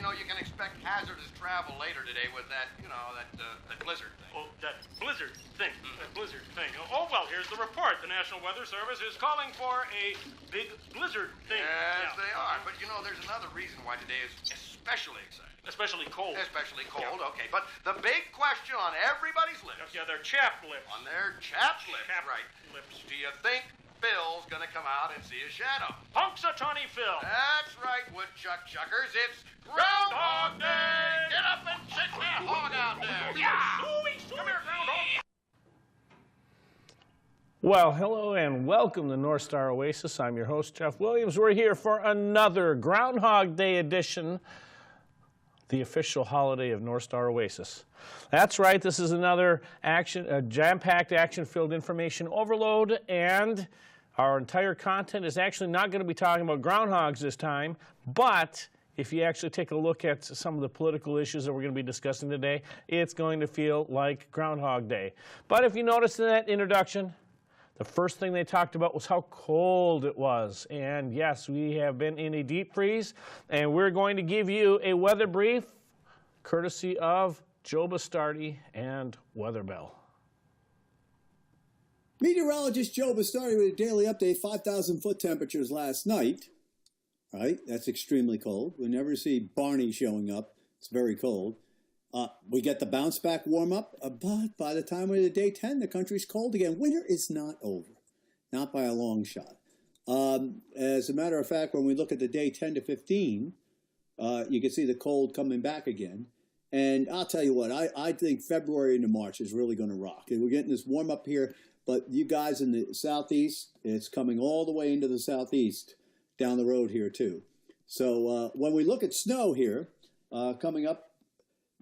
know, you can expect hazardous travel later today with that, you know, that blizzard thing. Oh, that blizzard thing. That blizzard thing. Oh, well, here's the report. The National Weather Service is calling for a big blizzard thing. Yes, they are. But, you know, there's another reason why today is especially exciting. Especially cold. Especially cold, okay. But the big question on everybody's lips. Yeah, their chapped lips. On their chapped lips, Chapped right. lips. Do you think Phil's gonna come out and see a shadow? Punxsutawney Phil. That's right, woodchuck chuckers. It's Groundhog Day! Get up and shake that hog out there! Yeah! Come here, Groundhog! Well, hello and welcome to North Star Oasis. I'm your host, Jeff Williams. We're here for another Groundhog Day edition, the official holiday of North Star Oasis. That's right, this is another jam-packed, action-filled information overload, and our entire content is actually not going to be talking about groundhogs this time, but if you actually take a look at some of the political issues that we're going to be discussing today, it's going to feel like Groundhog Day. But if you noticed in that introduction, the first thing they talked about was how cold it was. And yes, we have been in a deep freeze, and we're going to give you a weather brief courtesy of Joe Bastardi and Weather Bell. Meteorologist Joe Bastardi with a daily update. 5,000 foot temperatures last night. Right? That's extremely cold. We never see Barney showing up. It's very cold. We get the bounce back warm up, but by the time we're to day 10, the country's cold again. Winter is not over, not by a long shot. As a matter of fact, when we look at the day 10 to 15, you can see the cold coming back again. And I'll tell you what, I think February into March is really going to rock. And we're getting this warm up here, but you guys in the southeast, it's coming all the way into the southeast down the road here too. So when we look at snow here coming up,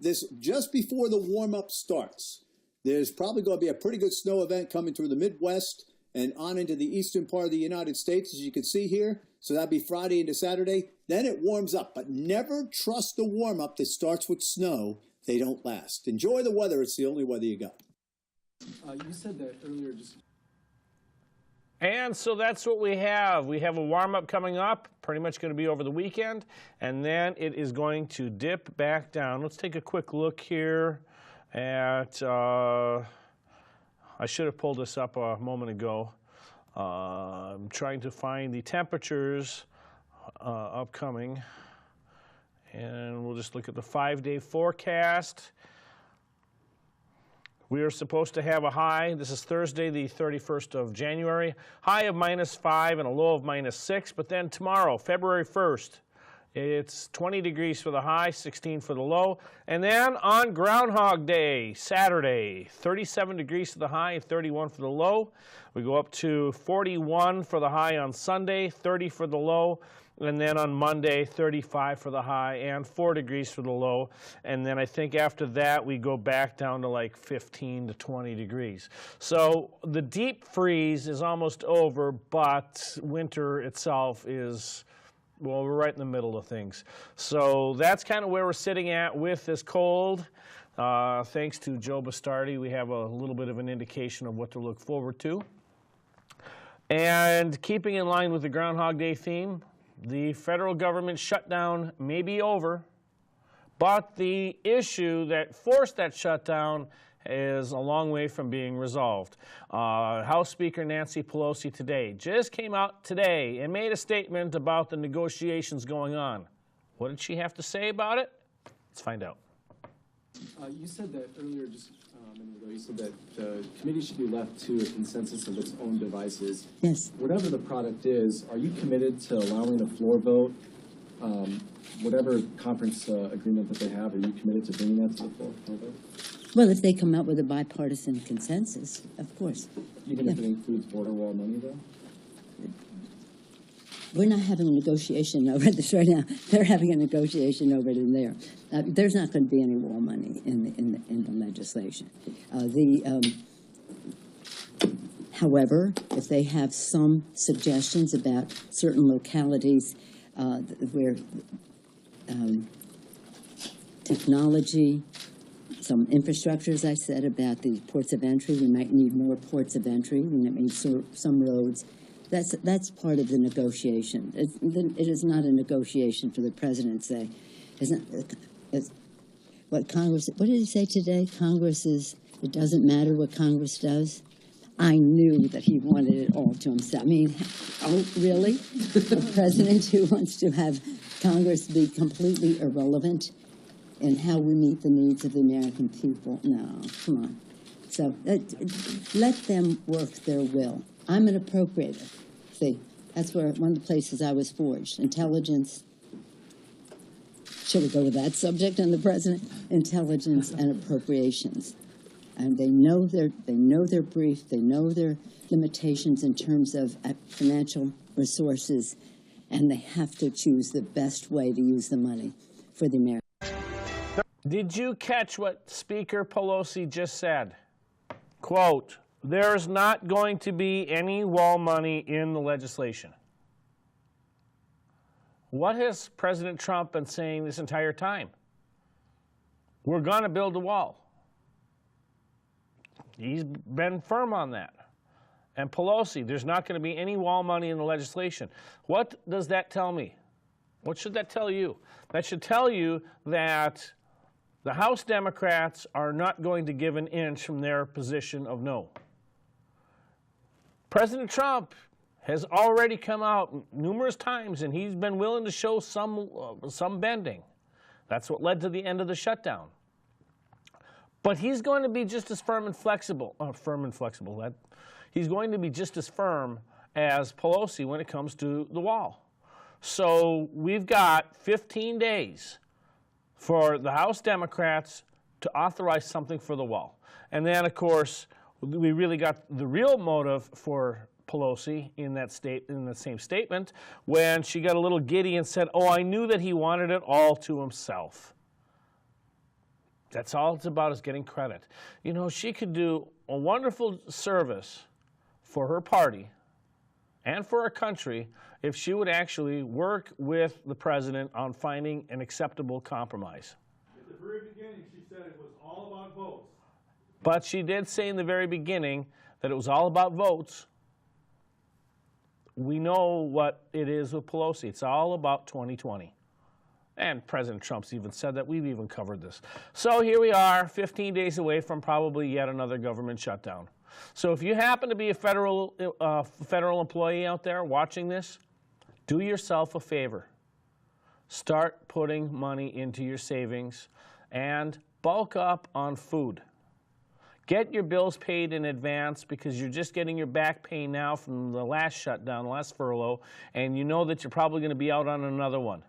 this just before the warm-up starts, there's probably going to be a pretty good snow event coming through the Midwest and on into the eastern part of the United States, as you can see here. So that'll be Friday into Saturday. Then it warms up, but never trust the warm-up that starts with snow. They don't last. Enjoy the weather. It's the only weather you got. You said that earlier. And so that's what we have. We have a warm-up coming up, pretty much going to be over the weekend, and then it is going to dip back down. Let's take a quick look here at, I should have pulled this up a moment ago. I'm trying to find the temperatures upcoming, and we'll just look at the 5-day forecast. We are supposed to have a high, this is Thursday the 31st of January, high of -5 and a low of -6, but then tomorrow, February 1st, it's 20 degrees for the high, 16 for the low, and then on Groundhog Day, Saturday, 37 degrees for the high and 31 for the low. We go up to 41 for the high on Sunday, 30 for the low, and then on Monday, 35 for the high and 4 degrees for the low. And then I think after that, we go back down to like 15 to 20 degrees. So the deep freeze is almost over, but winter itself is, well, we're right in the middle of things. So that's kind of where we're sitting at with this cold. Thanks to Joe Bastardi, we have a little bit of an indication of what to look forward to. And keeping in line with the Groundhog Day theme, the federal government shutdown may be over, but the issue that forced that shutdown is a long way from being resolved. House Speaker Nancy Pelosi today just came out today and made a statement about the negotiations going on. What did she have to say about it? Let's find out. You said that earlier, just a minute ago, you said that the committee should be left to a consensus of its own devices. Yes. Whatever the product is, are you committed to allowing a floor vote? Whatever conference agreement that they have, are you committed to bringing that to the floor vote? Well, if they come up with a bipartisan consensus, of course. Even if it includes border wall money, though? We're not having a negotiation over this right now. They're having a negotiation over it in there. There's not going to be any wall money in the legislation. However, if they have some suggestions about certain localities where technology, some infrastructure, as I said, about the ports of entry, we might need more ports of entry. We might need some roads. That's part of the negotiation. It is not a negotiation for the president to say, what did he say today? It doesn't matter what Congress does. I knew that he wanted it all to himself. I mean, oh, really? A president who wants to have Congress be completely irrelevant in how we meet the needs of the American people? No, come on. So let them work their will. I'm an appropriator. See, that's where one of the places I was forged. Intelligence. Should we go with that subject on the president? Intelligence and appropriations. And they know their brief, they know their limitations in terms of financial resources, and they have to choose the best way to use the money for the Americans. Did you catch what Speaker Pelosi just said? Quote, there's not going to be any wall money in the legislation. What has President Trump been saying this entire time? We're going to build a wall. He's been firm on that. And Pelosi, there's not going to be any wall money in the legislation. What does that tell me? What should that tell you? That should tell you that the House Democrats are not going to give an inch from their position of no. President Trump has already come out numerous times, and he's been willing to show some bending. That's what led to the end of the shutdown. But he's going to be just as firm and flexible. He's going to be just as firm as Pelosi when it comes to the wall. So we've got 15 days for the House Democrats to authorize something for the wall. And then, of course, we really got the real motive for Pelosi in that same statement when she got a little giddy and said, oh, I knew that he wanted it all to himself. That's all it's about, is getting credit. You know, she could do a wonderful service for her party and for our country if she would actually work with the president on finding an acceptable compromise. At the very beginning, she said it was all about votes. But she did say in the very beginning that it was all about votes. We know what it is with Pelosi. It's all about 2020. And President Trump's even said that. We've even covered this. So here we are, 15 days away from probably yet another government shutdown. So if you happen to be a federal employee out there watching this, do yourself a favor. Start putting money into your savings and bulk up on food. Get your bills paid in advance because you're just getting your back pay now from the last shutdown, the last furlough, and you know that you're probably going to be out on another one.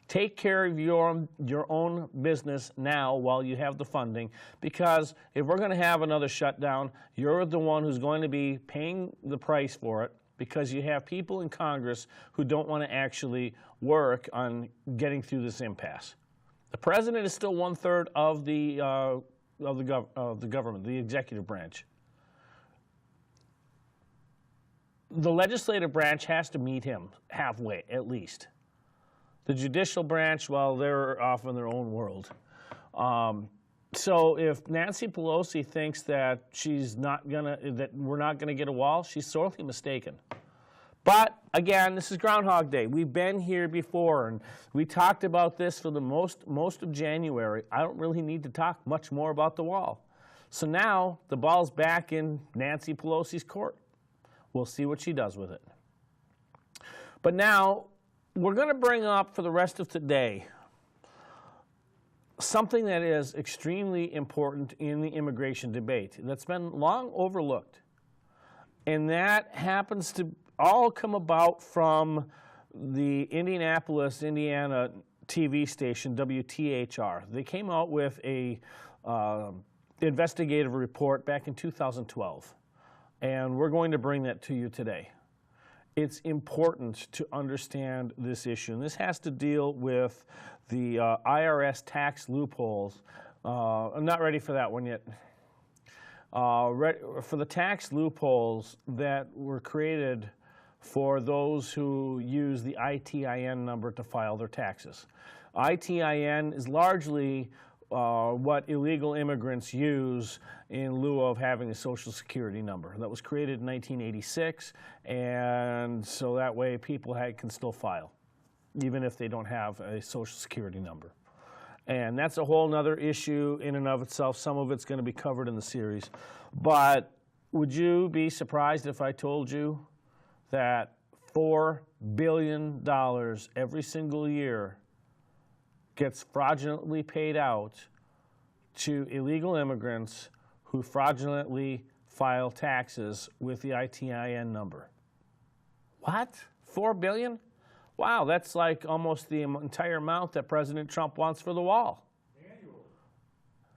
Take care of your own business now while you have the funding, because if we're going to have another shutdown, you're the one who's going to be paying the price for it, because you have people in Congress who don't want to actually work on getting through this impasse. The president is still 1/3 of the government, the executive branch. The legislative branch has to meet him halfway, at least. The judicial branch, well, they're off in their own world. So if Nancy Pelosi thinks that we're not gonna get a wall, she's sorely mistaken. But again, this is Groundhog Day. We've been here before, and we talked about this for the most of January. I don't really need to talk much more about the wall. So now the ball's back in Nancy Pelosi's court. We'll see what she does with it. But now, we're going to bring up for the rest of today something that is extremely important in the immigration debate that's been long overlooked. And that happens to all come about from the Indianapolis, Indiana TV station, WTHR. They came out with a investigative report back in 2012. And we're going to bring that to you today. It's important to understand this issue. And this has to deal with the IRS tax loopholes. I'm not ready for that one yet. For the tax loopholes that were created for those who use the ITIN number to file their taxes. ITIN is largely what illegal immigrants use in lieu of having a Social Security number. That was created in 1986, and so that way people can still file. even if they don't have a Social Security number. And that's a whole nother issue in and of itself. Some of it's going to be covered in the series. But would you be surprised if I told you that $4 billion every single year gets fraudulently paid out to illegal immigrants who fraudulently file taxes with the ITIN number? What? $4 billion? Wow, that's like almost the entire amount that President Trump wants for the wall. Annually.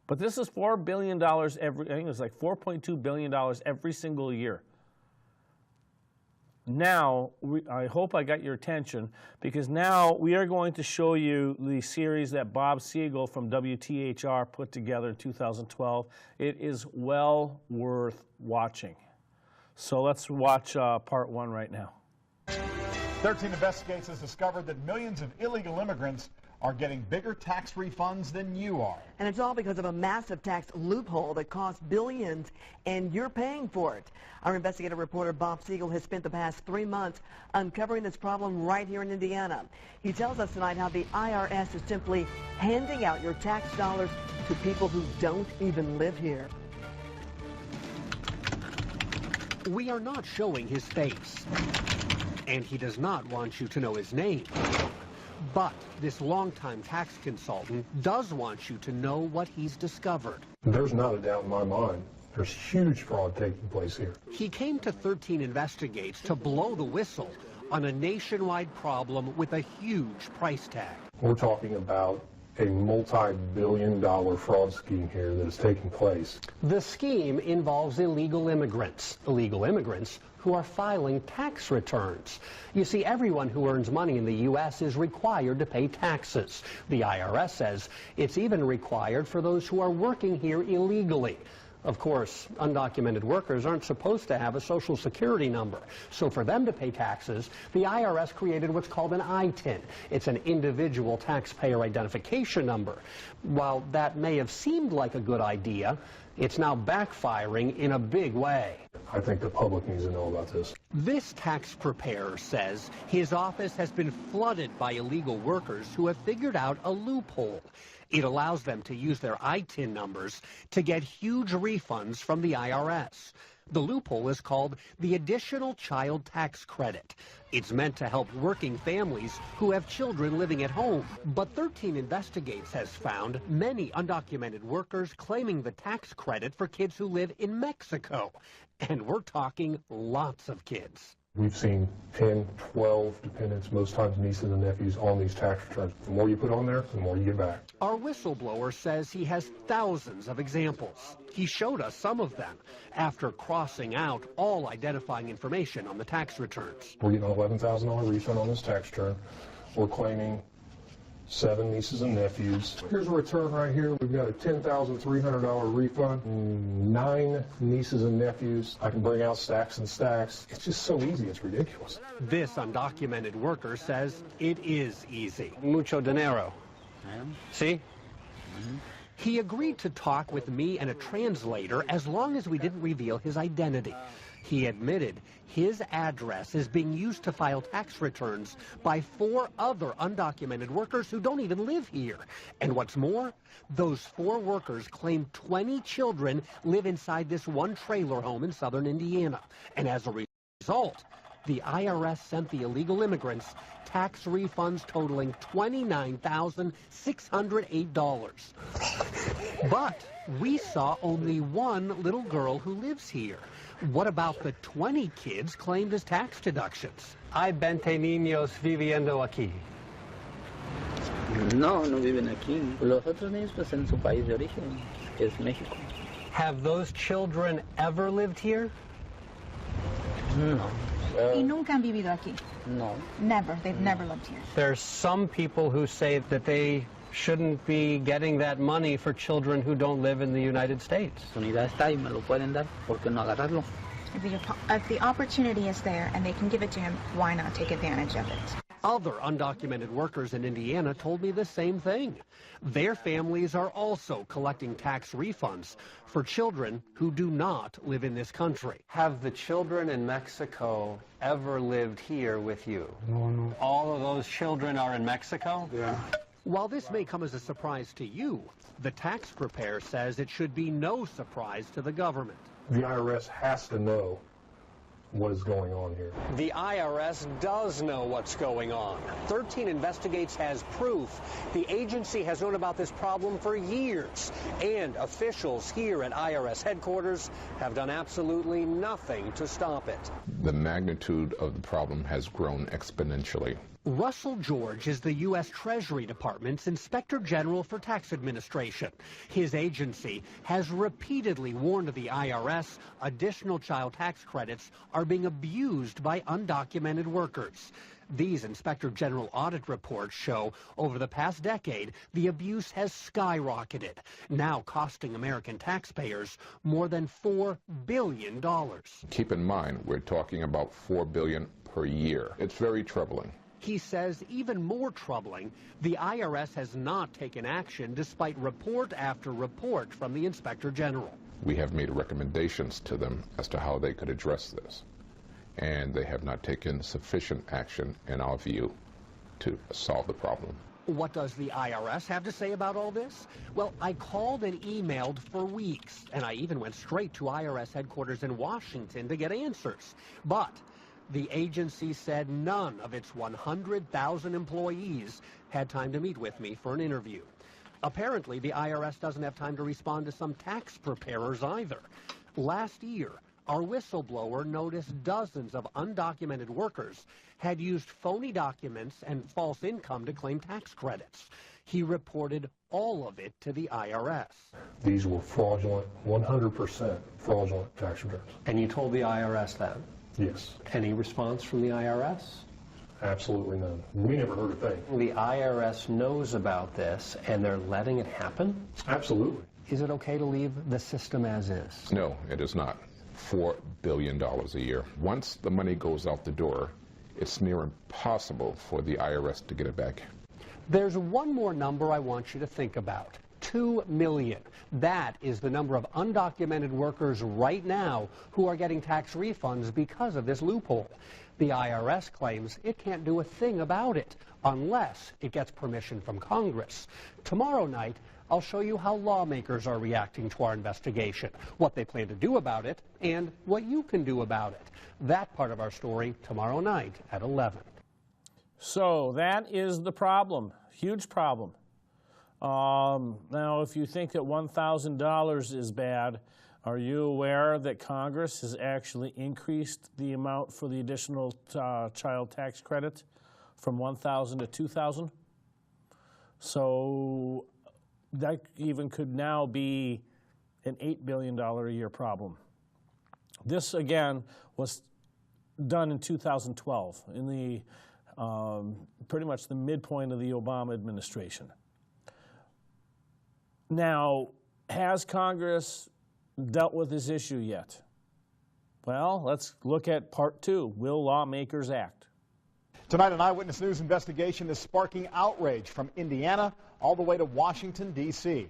But this is $4 billion every, I think it was like $4.2 billion every single year. Now, I hope I got your attention, because now we are going to show you the series that Bob Segall from Wthr put together in 2012. It is well worth watching. So let's watch part 1 right now. 13 Investigates has discovered that millions of illegal immigrants are getting bigger tax refunds than you are. And it's all because of a massive tax loophole that costs billions, and you're paying for it. Our investigative reporter Bob Segall has spent the past 3 months uncovering this problem right here in Indiana. He tells us tonight how the IRS is simply handing out your tax dollars to people who don't even live here. We are not showing his face, and he does not want you to know his name. But this longtime tax consultant does want you to know what he's discovered. There's not a doubt in my mind. There's huge fraud taking place here. He came to 13 Investigates to blow the whistle on a nationwide problem with a huge price tag. We're talking about a multi-billion-dollar fraud scheme here that is taking place. The scheme involves illegal immigrants who are filing tax returns. You see, everyone who earns money in the U.S. is required to pay taxes. The IRS says it's even required for those who are working here illegally. Of course, undocumented workers aren't supposed to have a Social Security number. So for them to pay taxes, the IRS created what's called an ITIN. It's an individual taxpayer identification number. While that may have seemed like a good idea, it's now backfiring in a big way. I think the public needs to know about this. This tax preparer says his office has been flooded by illegal workers who have figured out a loophole. It allows them to use their ITIN numbers to get huge refunds from the IRS. The loophole is called the Additional Child Tax Credit. It's meant to help working families who have children living at home. But 13 Investigates has found many undocumented workers claiming the tax credit for kids who live in Mexico. And we're talking lots of kids. We've seen 10, 12 dependents, most times nieces and nephews, on these tax returns. The more you put on there, the more you get back. Our whistleblower says he has thousands of examples. He showed us some of them after crossing out all identifying information on the tax returns. We're getting an $11,000 refund on this tax return. We're claiming 7 nieces and nephews. Here's a return right here. We've got a $10,300 refund. 9 nieces and nephews. I can bring out stacks and stacks. It's just so easy, it's ridiculous. This undocumented worker says it is easy. Mucho dinero. See? He agreed to talk with me and a translator as long as we didn't reveal his identity. He admitted his address is being used to file tax returns by 4 other undocumented workers who don't even live here. And what's more, those 4 workers claim 20 children live inside this one trailer home in southern Indiana. And as a result, the IRS sent the illegal immigrants tax refunds totaling $29,608. But we saw only 1 little girl who lives here. What about the 20 kids claimed as tax deductions? Hay 20 niños viviendo aquí. No, no viven aquí. Los otros niños pues en su país de origen, que es México. Have those children ever lived here? No. ¿Y nunca han vivido aquí? No. Never. They've never lived here. There's some people who say that they shouldn't be getting that money for children who don't live in the United States. If the opportunity is there and they can give it to him, why not take advantage of it? Other undocumented workers in Indiana told me the same thing. Their families are also collecting tax refunds for children who do not live in this country. Have the children in Mexico ever lived here with you? No. All of those children are in Mexico? Yeah. While this may come as a surprise to you, the tax preparer says it should be no surprise to the government. The IRS has to know what is going on here. The IRS does know what's going on. 13 Investigates has proof. The agency has known about this problem for years, and officials here at IRS headquarters have done absolutely nothing to stop it. The magnitude of the problem has grown exponentially. Russell George is the U.S. Treasury Department's Inspector General for Tax Administration. His agency has repeatedly warned the IRS additional child tax credits are being abused by undocumented workers. These Inspector General audit reports show over the past decade, the abuse has skyrocketed, now costing American taxpayers more than $4 billion. Keep in mind, we're talking about $4 billion per year. It's very troubling. He says even more troubling, the IRS has not taken action despite report after report from the Inspector General. We have made recommendations to them as to how they could address this, and they have not taken sufficient action, in our view, to solve the problem. What does the IRS have to say about all this? Well, I called and emailed for weeks, and I even went straight to IRS headquarters in Washington to get answers. But the agency said none of its 100,000 employees had time to meet with me for an interview. Apparently, the IRS doesn't have time to respond to some tax preparers either. Last year, our whistleblower noticed dozens of undocumented workers had used phony documents and false income to claim tax credits. He reported all of it to the IRS. These were fraudulent, 100% fraudulent tax returns. And you told the IRS that? Yes. Any response from the IRS? Absolutely none. We never heard a thing. The IRS knows about this, and they're letting it happen? Absolutely. Is it okay to leave the system as is? No, it is not. $4 billion a year. Once the money goes out the door, it's near impossible for the IRS to get it back. There's one more number I want you to think about. 2 million. That is the number of undocumented workers right now who are getting tax refunds because of this loophole. The IRS claims it can't do a thing about it unless it gets permission from Congress. Tomorrow night, I'll show you how lawmakers are reacting to our investigation, what they plan to do about it, and what you can do about it. That part of our story tomorrow night at 11. So that is the problem. Huge problem. Now, if you think that $1,000 is bad, are you aware that Congress has actually increased the amount for the additional child tax credit from $1,000 to $2,000? So that even could now be an $8 billion a year problem. This, again, was done in 2012, in the pretty much the midpoint of the Obama administration. Now, has Congress dealt with this issue yet? Well, let's look at part 2. Will lawmakers act? Tonight, an Eyewitness News investigation is sparking outrage from Indiana all the way to Washington, D.C.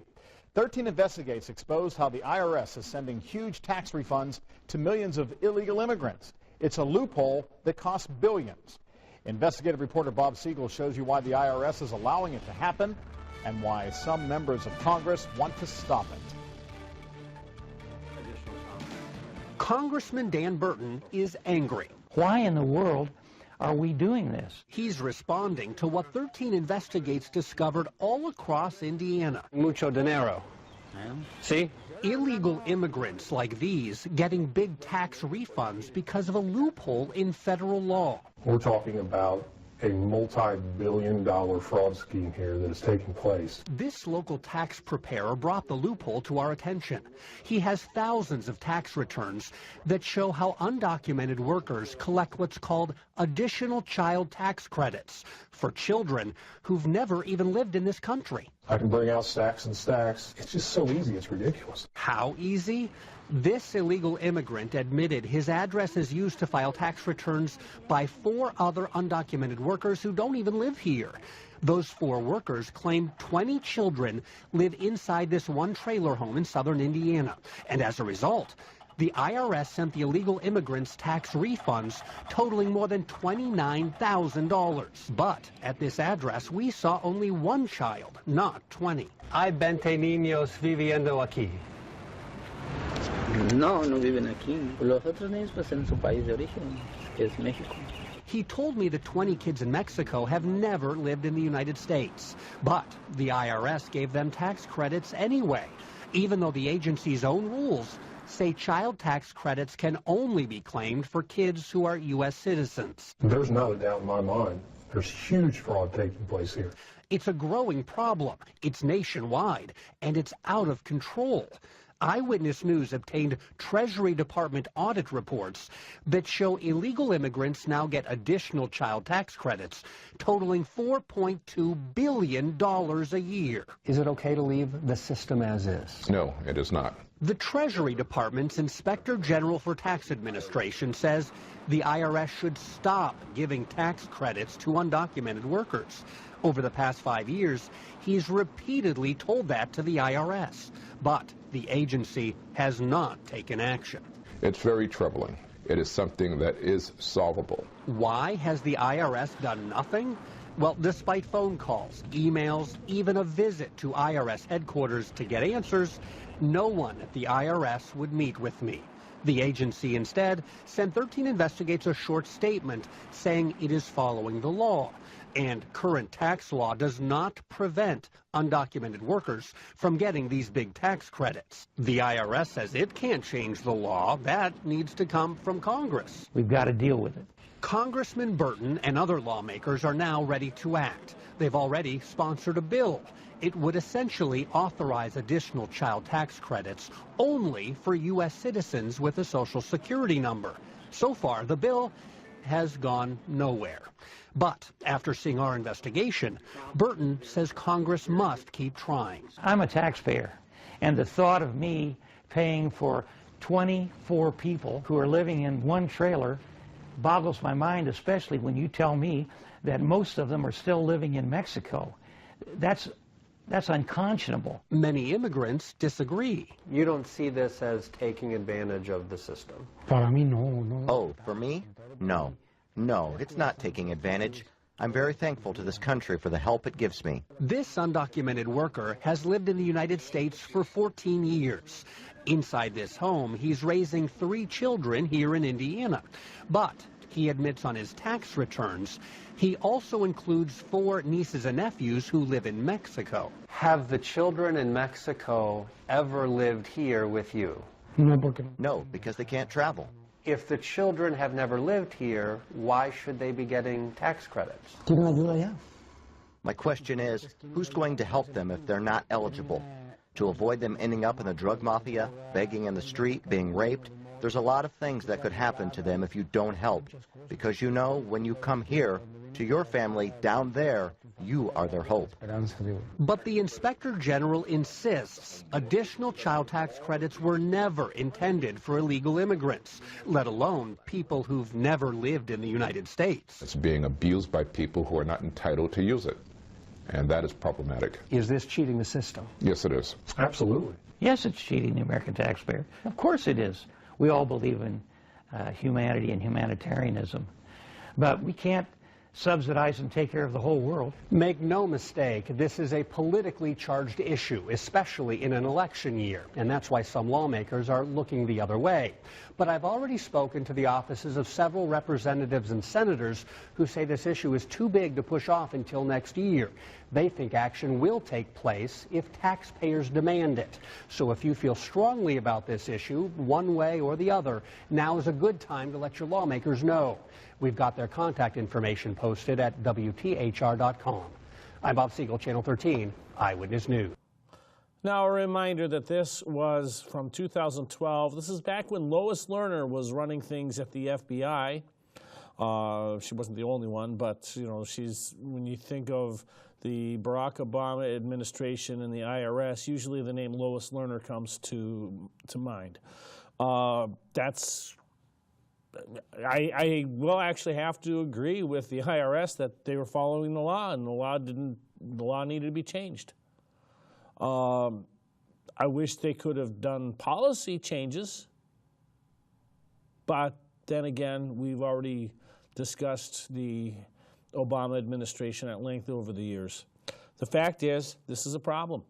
13 Investigates exposed how the IRS is sending huge tax refunds to millions of illegal immigrants. It's a loophole that costs billions. Investigative reporter Bob Segall shows you why the IRS is allowing it to happen and why some members of Congress want to stop it. Congressman Dan Burton is angry. Why in the world are we doing this? He's responding to what 13 Investigates discovered all across Indiana. Mucho dinero. See? Illegal immigrants like these getting big tax refunds because of a loophole in federal law. We're talking about a multi-billion-dollar fraud scheme here that is taking place. This local tax preparer brought the loophole to our attention. He has thousands of tax returns that show how undocumented workers collect what's called additional child tax credits for children who've never even lived in this country. I can bring out stacks and stacks. It's just so easy, it's ridiculous. How easy? This illegal immigrant admitted his address is used to file tax returns by 4 other undocumented workers who don't even live here. Those 4 workers claim 20 children live inside this one trailer home in southern Indiana. And as a result, the IRS sent the illegal immigrants tax refunds totaling more than $29,000. But at this address, we saw only 1 child, not 20. Hay 20 niños viviendo aquí. No, no viven aquí. Los otros niños pues en su país de origen, que es México. He told me that 20 kids in Mexico have never lived in the United States. But the IRS gave them tax credits anyway, even though the agency's own rules say child tax credits can only be claimed for kids who are U.S. citizens. There's not a doubt in my mind. There's huge fraud taking place here. It's a growing problem. It's nationwide, and it's out of control. Eyewitness News obtained Treasury Department audit reports that show illegal immigrants now get additional child tax credits totaling $4.2 billion a year. Is it okay to leave the system as is? No, it is not. The Treasury Department's Inspector General for Tax Administration says the IRS should stop giving tax credits to undocumented workers. Over the past 5 years, he's repeatedly told that to the IRS, but the agency has not taken action. It's very troubling. It is something that is solvable. Why has the IRS done nothing? Well, despite phone calls, emails, even a visit to IRS headquarters to get answers, no one at the IRS would meet with me. The agency instead sent 13 Investigates a short statement saying it is following the law. And current tax law does not prevent undocumented workers from getting these big tax credits. The IRS says it can't change the law. That needs to come from Congress. We've got to deal with it. Congressman Burton and other lawmakers are now ready to act. They've already sponsored a bill. It would essentially authorize additional child tax credits only for U.S. citizens with a Social Security number. So far, the bill has gone nowhere. But after seeing our investigation, Burton says Congress must keep trying. I'm a taxpayer, and the thought of me paying for 24 people who are living in one trailer boggles my mind, especially when you tell me that most of them are still living in Mexico. That's unconscionable. Many immigrants disagree. You don't see this as taking advantage of the system? Para mí, no. Oh, for me? No. No, it's not taking advantage. I'm very thankful to this country for the help it gives me. This undocumented worker has lived in the United States for 14 years. Inside this home, he's raising 3 children here in Indiana. But he admits on his tax returns, he also includes 4 nieces and nephews who live in Mexico. Have the children in Mexico ever lived here with you? No, because they can't travel. If the children have never lived here, why should they be getting tax credits? My question is, who's going to help them if they're not eligible? To avoid them ending up in the drug mafia, begging in the street, being raped? There's a lot of things that could happen to them if you don't help. Because you know, when you come here, to your family down there, you are their hope. But the Inspector General insists additional child tax credits were never intended for illegal immigrants, let alone people who've never lived in the United States. It's being abused by people who are not entitled to use it. And that is problematic. Is this cheating the system? Yes, it is. Absolutely. Yes, it's cheating the American taxpayer. Of course it is. We all believe in humanity and humanitarianism. But we can't subsidize and take care of the whole world. Make no mistake, this is a politically charged issue, especially in an election year, and that's why some lawmakers are looking the other way. But I've already spoken to the offices of several representatives and senators who say this issue is too big to push off until next year. They think action will take place if taxpayers demand it. So if you feel strongly about this issue, one way or the other, now is a good time to let your lawmakers know. We've got their contact information posted at WTHR.com. I'm Bob Segall, Channel 13, Eyewitness News. Now, a reminder that this was from 2012. This is back when Lois Lerner was running things at the FBI. She wasn't the only one, but you know, when you think of the Barack Obama administration and the IRS, usually the name Lois Lerner comes to mind. I will actually have to agree with the IRS that they were following the law, and the law needed to be changed. I wish they could have done policy changes, but then again, we've already discussed the Obama administration at length over the years. The fact is, this is a problem.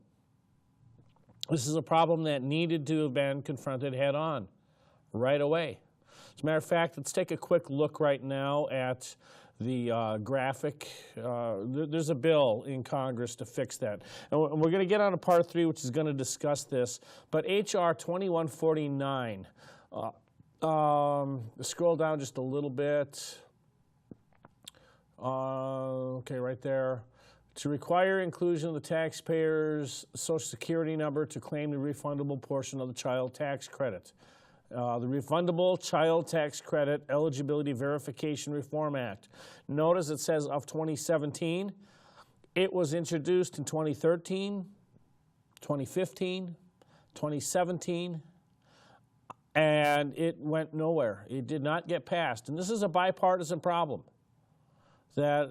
This is a problem that needed to have been confronted head on right away. As a matter of fact, let's take a quick look right now at the graphic. There's a bill in Congress to fix that. And we're going to get on to Part 3, which is going to discuss this. But H.R. 2149, scroll down just a little bit. Okay, right there. To require inclusion of the taxpayer's Social Security number to claim the refundable portion of the child tax credit. The Refundable Child Tax Credit Eligibility Verification Reform Act. Notice it says of 2017. It was introduced in 2013, 2015, 2017, and it went nowhere. It did not get passed. And this is a bipartisan problem that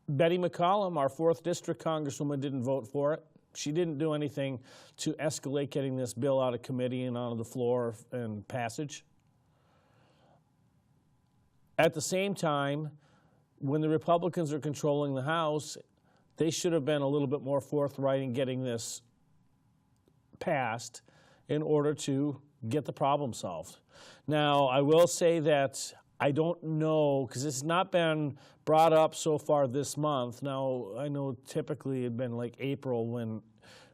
Betty McCollum, our 4th District Congresswoman, didn't vote for it. She didn't do anything to escalate getting this bill out of committee and onto the floor and passage. At the same time, when the Republicans are controlling the House, they should have been a little bit more forthright in getting this passed in order to get the problem solved. Now, I will say that I don't know, because it's not been brought up so far this month. Now, I know typically it had been like April when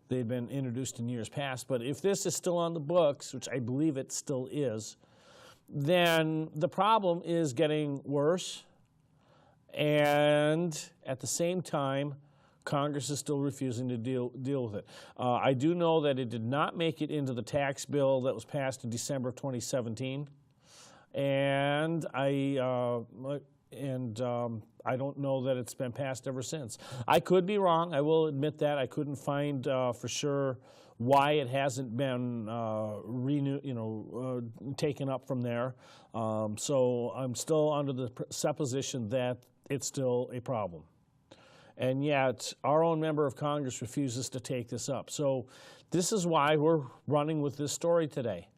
they'd been introduced in years past, but if this is still on the books, which I believe it still is, then the problem is getting worse, and at the same time, Congress is still refusing to deal with it. I do know that it did not make it into the tax bill that was passed in December of 2017. And I don't know that it's been passed ever since. I could be wrong. I will admit that. I couldn't find for sure why it hasn't been taken up from there. So I'm still under the supposition that it's still a problem. And yet our own member of Congress refuses to take this up. So this is why we're running with this story today.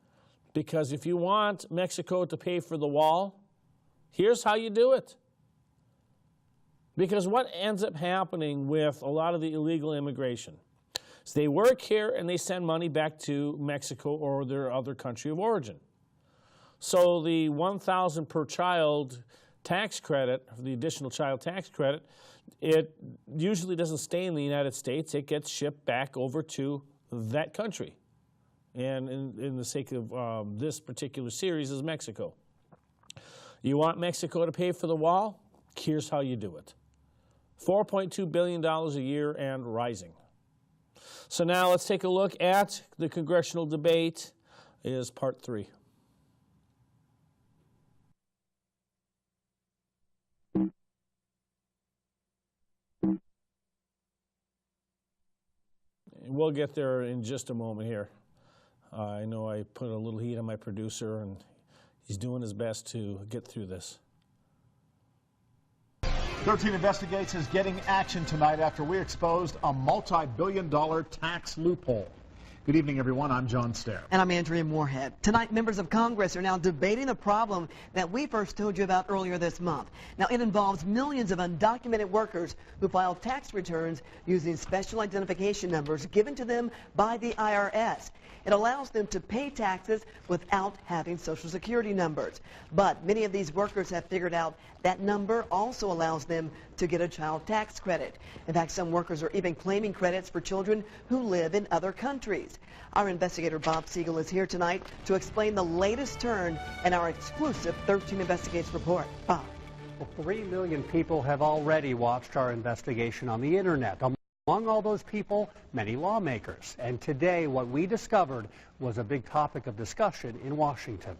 Because if you want Mexico to pay for the wall, here's how you do it. Because what ends up happening with a lot of the illegal immigration is they work here and they send money back to Mexico or their other country of origin. So the $1,000 per child tax credit, the additional child tax credit, it usually doesn't stay in the United States. It gets shipped back over to that country. And in the sake of this particular series is Mexico. You want Mexico to pay for the wall? Here's how you do it. $4.2 billion a year and rising. So now let's take a look at the congressional debate, is Part 3. We'll get there in just a moment here. I know I put a little heat on my producer, and he's doing his best to get through this. 13 Investigates is getting action tonight after we exposed a multi-billion-dollar tax loophole. Good evening, everyone. I'm John Stair. And I'm Andrea Moorhead. Tonight, members of Congress are now debating the problem that we first told you about earlier this month. Now, it involves millions of undocumented workers who file tax returns using special identification numbers given to them by the IRS. It allows them to pay taxes without having Social Security numbers. But many of these workers have figured out that number also allows them to get a child tax credit. In fact, some workers are even claiming credits for children who live in other countries. Our investigator Bob Segall is here tonight to explain the latest turn in our exclusive 13 Investigates report. Bob. Well, 3 million people have already watched our investigation on the internet. Among all those people, many lawmakers. And today, what we discovered was a big topic of discussion in Washington.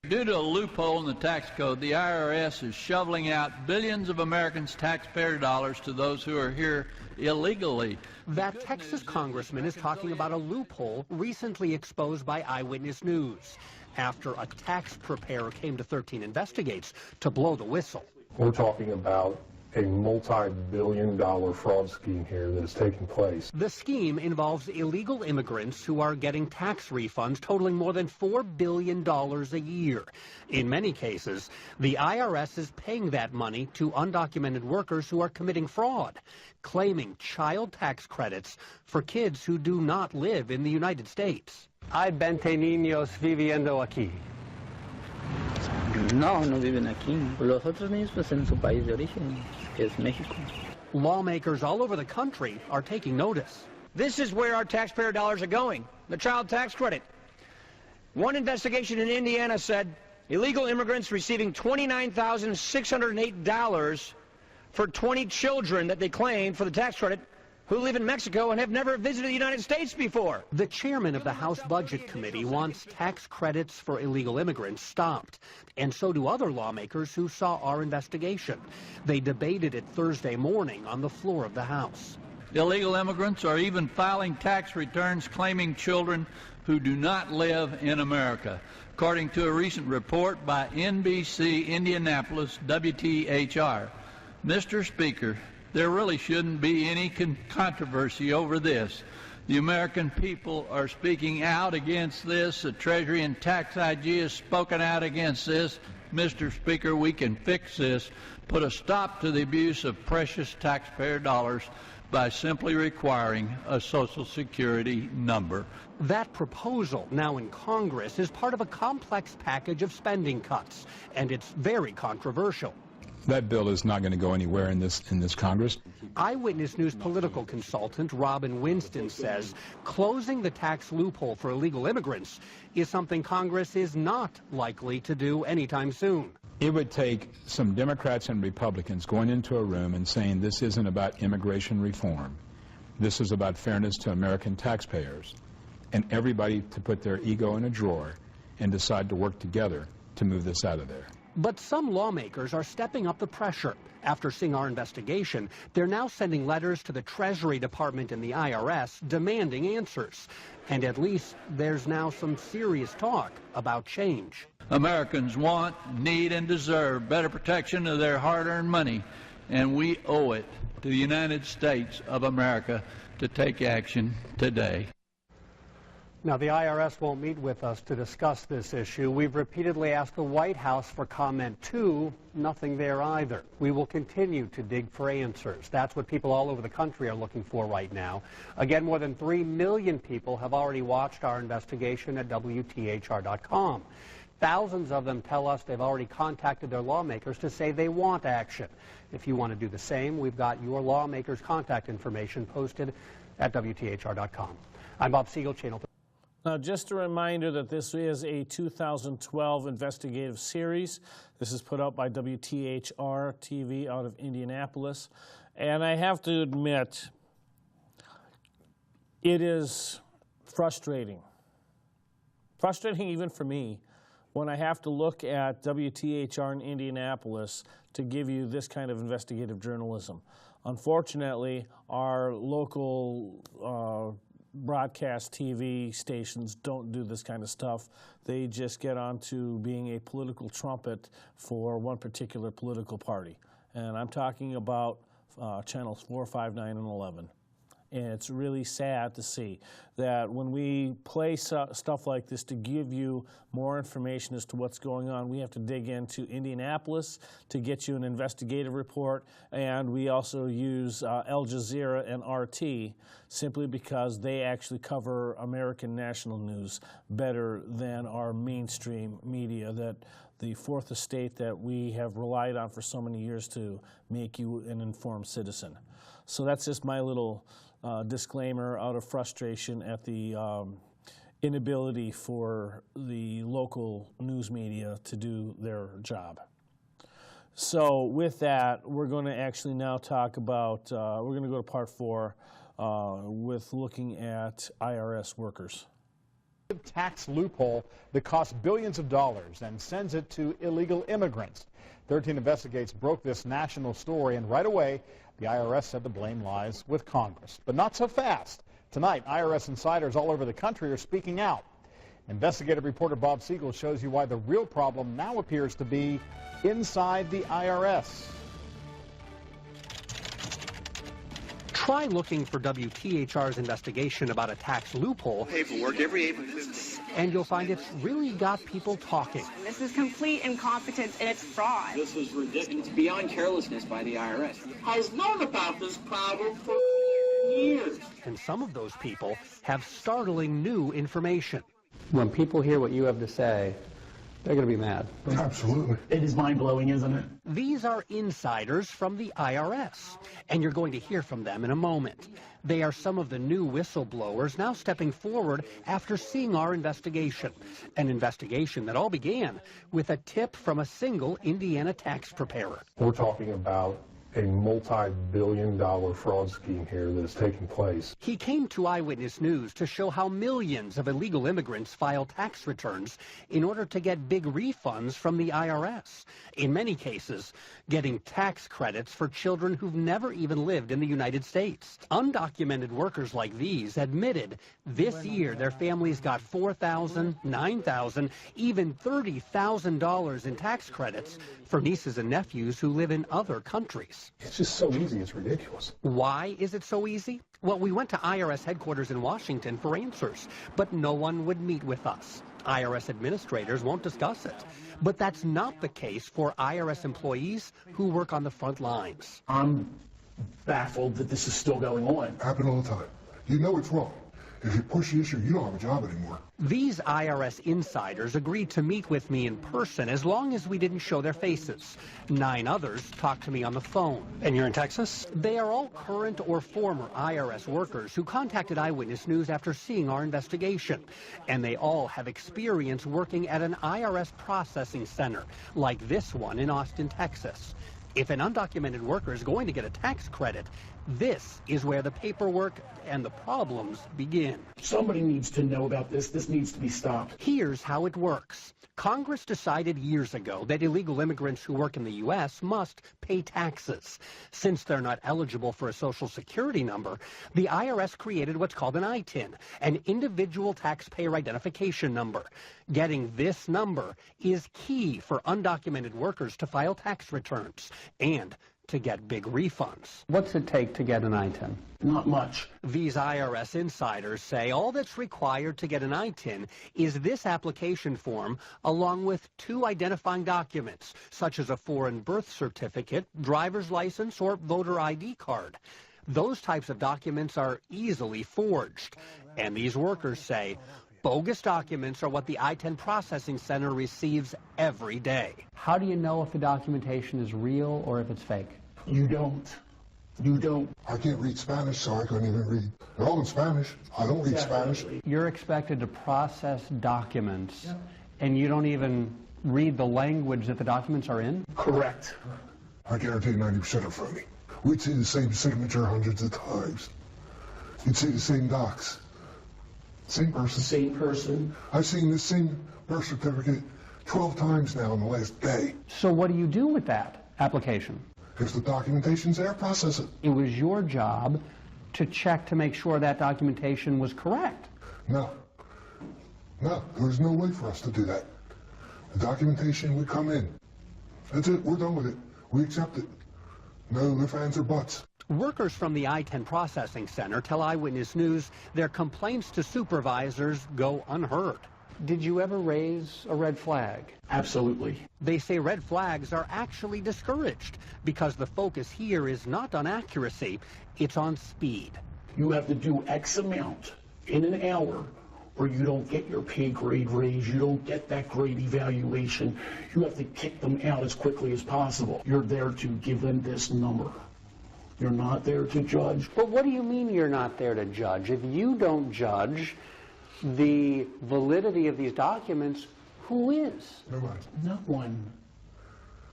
Due to a loophole in the tax code, the IRS is shoveling out billions of Americans' taxpayer dollars to those who are here illegally. That Texas congressman is talking about a loophole recently exposed by Eyewitness News after a tax preparer came to 13 Investigates to blow the whistle. We're talking about a multi-billion-dollar fraud scheme here that is taking place. The scheme involves illegal immigrants who are getting tax refunds totaling more than $4 billion a year. In many cases, the IRS is paying that money to undocumented workers who are committing fraud, claiming child tax credits for kids who do not live in the United States. Hay 20 niños viviendo aquí. No, no viven aquí. Los otros niños pues en su país de origen, que es México. Lawmakers all over the country are taking notice. This is where our taxpayer dollars are going, the child tax credit. One investigation in Indiana said illegal immigrants receiving $29,608 for 20 children that they claimed for the tax credit who live in Mexico and have never visited the United States before. The chairman of the House Budget Committee wants tax credits for illegal immigrants stopped, and so do other lawmakers who saw our investigation. They debated it Thursday morning on the floor of the House. Illegal immigrants are even filing tax returns claiming children who do not live in America. According to a recent report by NBC Indianapolis Wthr, Mr. Speaker, there really shouldn't be any controversy over this. The American people are speaking out against this. The Treasury and Tax IG has spoken out against this. Mr. Speaker, we can fix this, put a stop to the abuse of precious taxpayer dollars by simply requiring a Social Security number. That proposal, now in Congress, is part of a complex package of spending cuts, and it's very controversial. That bill is not going to go anywhere in this Congress. Eyewitness News political consultant Robin Winston says closing the tax loophole for illegal immigrants is something Congress is not likely to do anytime soon. It would take some Democrats and Republicans going into a room and saying this isn't about immigration reform. This is about fairness to American taxpayers, and everybody to put their ego in a drawer and decide to work together to move this out of there. But some lawmakers are stepping up the pressure. After seeing our investigation, they're now sending letters to the Treasury Department and the IRS demanding answers. And at least there's now some serious talk about change. Americans want, need, and deserve better protection of their hard-earned money, and we owe it to the United States of America to take action today. Now, the IRS won't meet with us to discuss this issue. We've repeatedly asked the White House for comment, too. Nothing there either. We will continue to dig for answers. That's what people all over the country are looking for right now. Again, more than 3 million people have already watched our investigation at WTHR.com. Thousands of them tell us they've already contacted their lawmakers to say they want action. If you want to do the same, we've got your lawmakers' contact information posted at WTHR.com. I'm Bob Segall, Channel 3. Now, just a reminder that this is a 2012 investigative series. This is put out by WTHR TV out of Indianapolis. And I have to admit, it is frustrating. Frustrating even for me when I have to look at WTHR in Indianapolis to give you this kind of investigative journalism. Unfortunately, our local broadcast TV stations don't do this kind of stuff. They just get on to being a political trumpet for one particular political party. And I'm talking about channels 4, 5, 9, and 11. And it's really sad to see that when we play stuff like this to give you more information as to what's going on, we have to dig into Indianapolis to get you an investigative report, and we also use Al Jazeera and RT simply because they actually cover American national news better than our mainstream media, that the fourth estate that we have relied on for so many years to make you an informed citizen. So that's just my little disclaimer out of frustration at the inability for the local news media to do their job. So with that, we're going to actually now talk about, we're going to go to part 4 with looking at IRS workers. tax loophole that costs billions of dollars and sends it to illegal immigrants. 13 Investigates broke this national story, and right away, the IRS said the blame lies with Congress. But not so fast. Tonight, IRS insiders all over the country are speaking out. Investigative reporter Bob Segall shows you why the real problem now appears to be inside the IRS. Try looking for WTHR's investigation about a tax loophole. Paperwork, every and you'll find it's really got people talking. This is complete incompetence and it's fraud. This is ridiculous. It's beyond carelessness by the IRS. Has known about this problem for years. And some of those people have startling new information. When people hear what you have to say, they're going to be mad. Absolutely. It is mind-blowing, isn't it? These are insiders from the IRS, and you're going to hear from them in a moment. They are some of the new whistleblowers now stepping forward after seeing our investigation, an investigation that all began with a tip from a single Indiana tax preparer. We're talking about a multi-billion-dollar fraud scheme here that is taking place. He came to Eyewitness News to show how millions of illegal immigrants file tax returns in order to get big refunds from the IRS. In many cases, getting tax credits for children who've never even lived in the United States. Undocumented workers like these admitted this year their families got $4,000, $9,000, even $30,000 in tax credits for nieces and nephews who live in other countries. It's just so easy, it's ridiculous. Why is it so easy? Well, we went to IRS headquarters in Washington for answers, but no one would meet with us. IRS administrators won't discuss it. But that's not the case for IRS employees who work on the front lines. I'm baffled that this is still going on. Happen all the time. You know it's wrong. If you push the issue, you don't have a job anymore. These IRS insiders agreed to meet with me in person as long as we didn't show their faces. 9 others talked to me on the phone. And you're in Texas? They are all current or former IRS workers who contacted Eyewitness News after seeing our investigation. And they all have experience working at an IRS processing center, like this one in Austin, Texas. If an undocumented worker is going to get a tax credit, this is where the paperwork and the problems begin. Somebody needs to know about this. This needs to be stopped. Here's how it works. Congress decided years ago that illegal immigrants who work in the U.S. must pay taxes. Since they're not eligible for a Social Security number, the IRS created what's called an ITIN, an individual taxpayer identification number. Getting this number is key for undocumented workers to file tax returns and to get big refunds. What's it take to get an ITIN? Not much. These IRS insiders say all that's required to get an ITIN is this application form along with 2 identifying documents, such as a foreign birth certificate, driver's license, or voter ID card. Those types of documents are easily forged, and these workers say bogus documents are what the ITIN processing center receives every day. How do you know if the documentation is real or if it's fake? You don't. You don't. I can't read Spanish, so I couldn't even read. They're all in Spanish. I don't read Spanish. You're expected to process documents, and you don't even read the language that the documents are in? Correct. I guarantee 90% are phony. We'd see the same signature hundreds of times. You'd see the same docs. Same person. Same person. I've seen this same birth certificate 12 times now in the last day. So what do you do with that application? If the documentation's there, process it. It was your job to check to make sure that documentation was correct. No. No, there's no way for us to do that. The documentation would come in. That's it. We're done with it. We accept it. No ifs, ands, or buts. Workers from the ITIN processing center tell Eyewitness News their complaints to supervisors go unheard. Did you ever raise a red flag? Absolutely. They say red flags are actually discouraged because the focus here is not on accuracy, it's on speed. You have to do X amount in an hour or you don't get your pay grade raise, you don't get that grade evaluation. You have to kick them out as quickly as possible. You're there to give them this number. You're not there to judge. But what do you mean you're not there to judge? If you don't judge the validity of these documents, who is? Nobody. No one.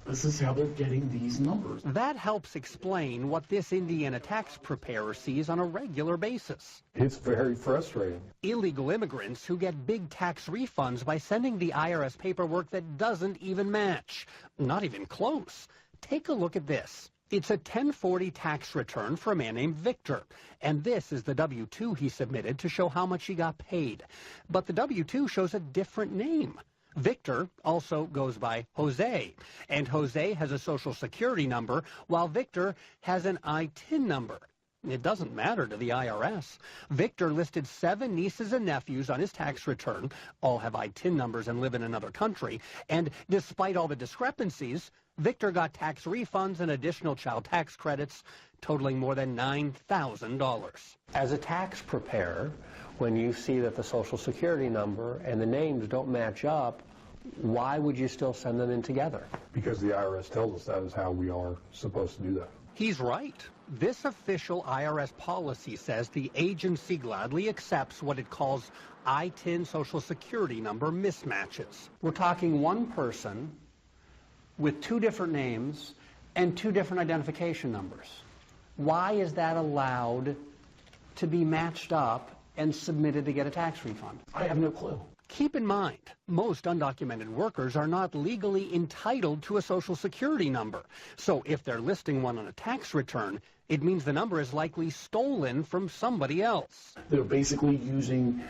This is how they're getting these numbers. That helps explain what this Indiana tax preparer sees on a regular basis. It's very frustrating. Illegal immigrants who get big tax refunds by sending the IRS paperwork that doesn't even match. Not even close. Take a look at this. It's a 1040 tax return for a man named Victor, and this is the W-2 he submitted to show how much he got paid. But the W-2 shows a different name. Victor also goes by Jose, and Jose has a Social Security number, while Victor has an ITIN number. It doesn't matter to the IRS. Victor listed 7 nieces and nephews on his tax return, all have ITIN numbers and live in another country, and despite all the discrepancies, Victor got tax refunds and additional child tax credits totaling more than $9,000. As a tax preparer, when you see that the Social Security number and the names don't match up, why would you still send them in together? Because the IRS tells us that is how we are supposed to do that. He's right. This official IRS policy says the agency gladly accepts what it calls ITIN Social Security number mismatches. We're talking one person with 2 different names and 2 different identification numbers. Why is that allowed to be matched up and submitted to get a tax refund? I have no clue. Keep in mind, most undocumented workers are not legally entitled to a Social Security number. So if they're listing one on a tax return, it means the number is likely stolen from somebody else. They're basically using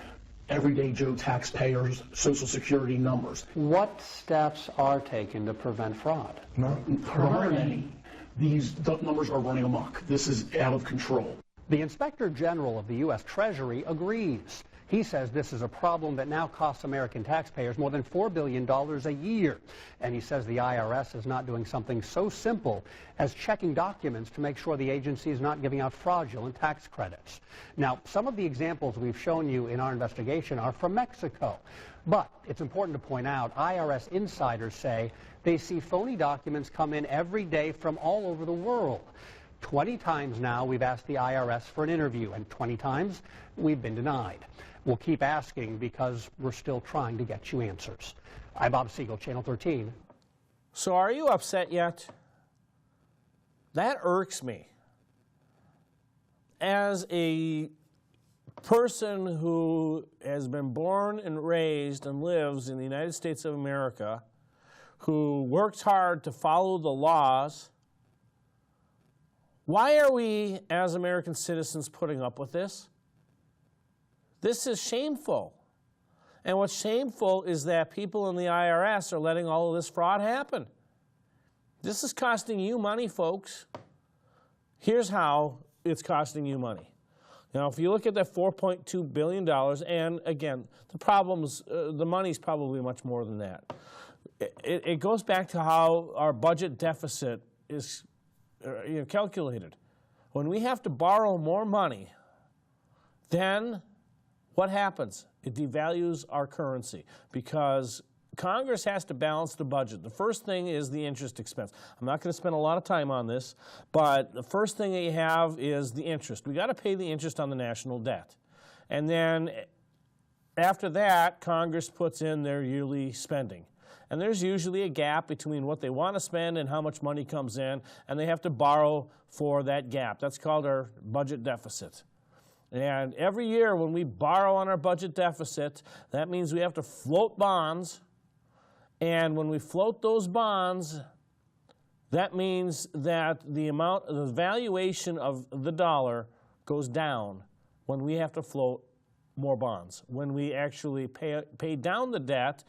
everyday Joe taxpayers' Social Security numbers. What steps are taken to prevent fraud? There aren't any. These numbers are running amok. This is out of control. The Inspector General of the U.S. Treasury agrees. He says this is a problem that now costs American taxpayers more than $4 billion a year. And he says the IRS is not doing something so simple as checking documents to make sure the agency is not giving out fraudulent tax credits. Now, some of the examples we've shown you in our investigation are from Mexico. But it's important to point out, IRS insiders say they see phony documents come in every day from all over the world. 20 times now we've asked the IRS for an interview, and 20 times we've been denied. We'll keep asking because we're still trying to get you answers. I'm Bob Segall, Channel 13. So are you upset yet? That irks me. As a person who has been born and raised and lives in the United States of America, who works hard to follow the laws, why are we, as American citizens, putting up with this? This is shameful. And what's shameful is that people in the IRS are letting all of this fraud happen. This is costing you money, folks. Here's how it's costing you money. Now, if you look at that $4.2 billion, and again, the problems, the money's probably much more than that. It goes back to how our budget deficit is calculated. When we have to borrow more money, then what happens? It devalues our currency because Congress has to balance the budget. The first thing is the interest expense. I'm not going to spend a lot of time on this, but the first thing that you have is the interest. We got to pay the interest on the national debt. And then after that, Congress puts in their yearly spending. And there's usually a gap between what they want to spend and how much money comes in, and they have to borrow for that gap. That's called our budget deficit. And every year when we borrow on our budget deficit, that means we have to float bonds. And when we float those bonds, that means that the valuation of the dollar goes down when we have to float more bonds. When we actually pay down the debt,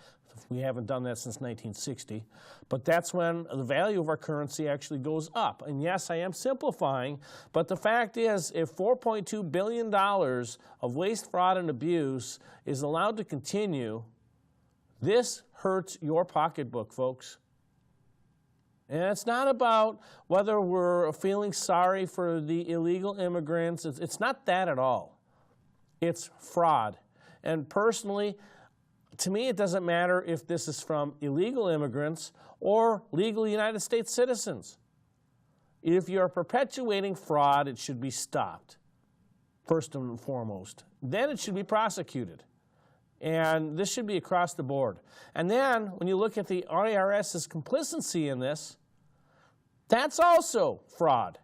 we haven't done that since 1960, but that's when the value of our currency actually goes up. And yes, I am simplifying, but the fact is, if $4.2 billion of waste, fraud, and abuse is allowed to continue, this hurts your pocketbook, folks. And it's not about whether we're feeling sorry for the illegal immigrants. It's not that at all. It's fraud. And personally, to me, it doesn't matter if this is from illegal immigrants or legal United States citizens. If you're perpetuating fraud, it should be stopped, first and foremost. Then it should be prosecuted. And this should be across the board. And then when you look at the IRS's complicity in this, that's also fraud.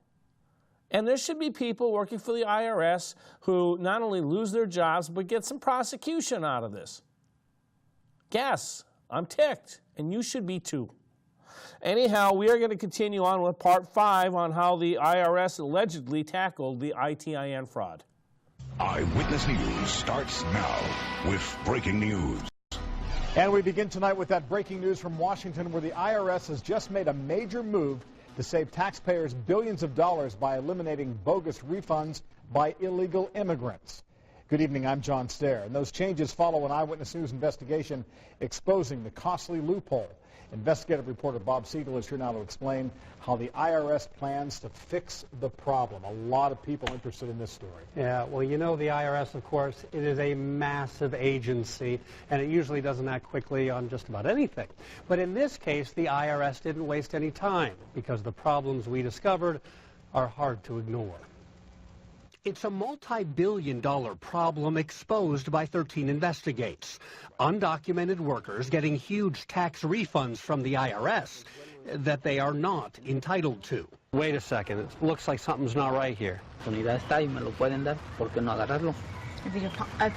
And there should be people working for the IRS who not only lose their jobs, but get some prosecution out of this. Yes, I'm ticked, and you should be too. Anyhow, we are going to continue on with Part 5 on how the IRS allegedly tackled the ITIN fraud. Eyewitness News starts now with breaking news. And we begin tonight with that breaking news from Washington, where the IRS has just made a major move to save taxpayers billions of dollars by eliminating bogus refunds by illegal immigrants. Good evening, I'm John Stair, and those changes follow an Eyewitness News investigation exposing the costly loophole. Investigative reporter Bob Segall is here now to explain how the IRS plans to fix the problem. A lot of people interested in this story. Yeah, well, you know the IRS, of course, it is a massive agency, and it usually doesn't act quickly on just about anything. But in this case, the IRS didn't waste any time, because the problems we discovered are hard to ignore. It's a multi-billion-dollar problem exposed by 13 Investigates. Undocumented workers getting huge tax refunds from the IRS that they are not entitled to. Wait a second, it looks like something's not right here. If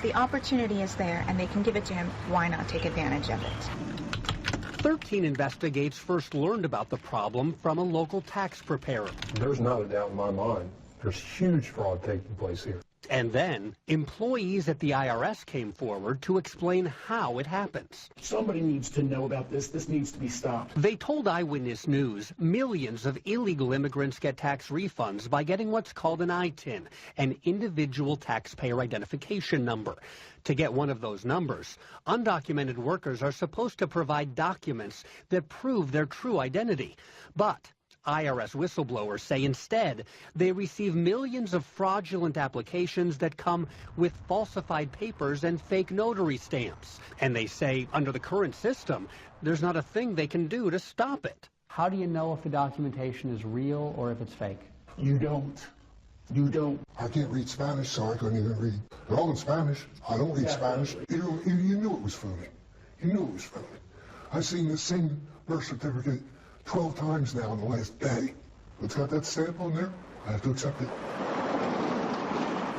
the opportunity is there and they can give it to him, why not take advantage of it? 13 Investigates first learned about the problem from a local tax preparer. There's not a doubt in my mind. There's huge fraud taking place here. And then, employees at the IRS came forward to explain how it happens. Somebody needs to know about this. This needs to be stopped. They told Eyewitness News millions of illegal immigrants get tax refunds by getting what's called an ITIN, an individual taxpayer identification number. To get one of those numbers, undocumented workers are supposed to provide documents that prove their true identity. But IRS whistleblowers say instead they receive millions of fraudulent applications that come with falsified papers and fake notary stamps. And they say under the current system, there's not a thing they can do to stop it. How do you know if the documentation is real or if it's fake? You don't. You don't. I can't read Spanish, so I couldn't even read. They're all in Spanish. I don't read Spanish. You knew it was phony. You knew it was phony. I've seen the same birth certificate 12 times now in the last day. It's got that stamp on there. I have to accept it.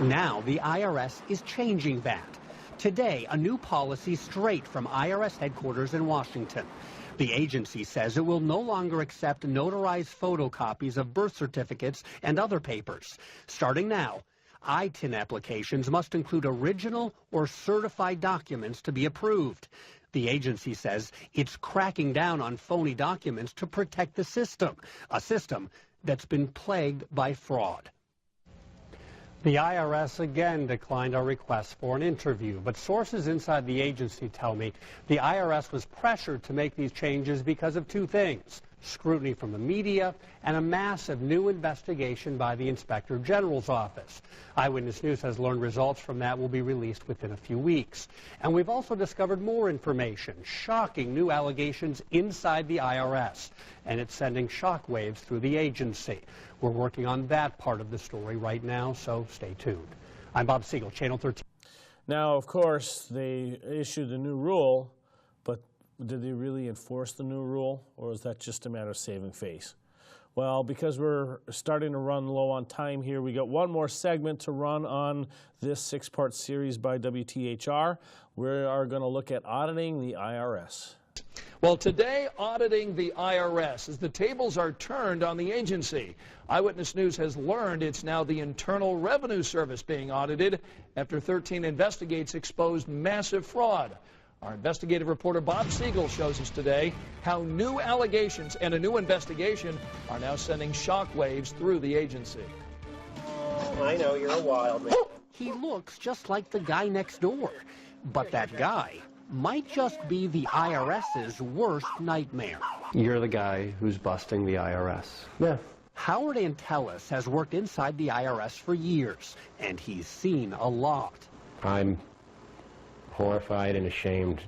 Now the IRS is changing that. Today, a new policy straight from IRS headquarters in Washington. The agency says it will no longer accept notarized photocopies of birth certificates and other papers. Starting now, ITIN applications must include original or certified documents to be approved. The agency says it's cracking down on phony documents to protect the system, a system that's been plagued by fraud. The IRS again declined our request for an interview, but sources inside the agency tell me the IRS was pressured to make these changes because of two things: scrutiny from the media and a massive new investigation by the Inspector General's office. Eyewitness News has learned results from that will be released within a few weeks. And we've also discovered more information, shocking new allegations inside the IRS, and it's sending shockwaves through the agency. We're working on that part of the story right now, so stay tuned. I'm Bob Segall, Channel 13. Now, of course, they issued a new rule, but did they really enforce the new rule, or is that just a matter of saving face? Well, because we're starting to run low on time here, we got one more segment to run on this 6-part series by Wthr. We are going to look at auditing the IRS. Well, today, auditing the IRS as the tables are turned on the agency. Eyewitness News has learned it's now the Internal Revenue Service being audited after 13 Investigates exposed massive fraud. Our investigative reporter Bob Segall shows us today how new allegations and a new investigation are now sending shockwaves through the agency. I know, you're a wild man. He looks just like the guy next door, but that guy might just be the IRS's worst nightmare. You're the guy who's busting the IRS. Yeah. Howard Antelis has worked inside the IRS for years, and he's seen a lot. I'm horrified and ashamed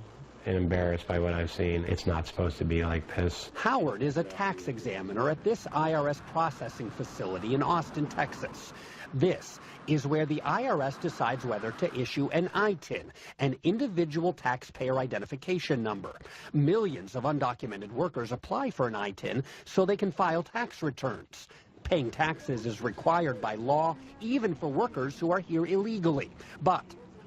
and embarrassed by what I've seen. It's not supposed to be like this. Howard is a tax examiner at this IRS processing facility in Austin, Texas. This is where the IRS decides whether to issue an ITIN, an individual taxpayer identification number. Millions of undocumented workers apply for an ITIN so they can file tax returns. Paying taxes is required by law, even for workers who are here illegally. But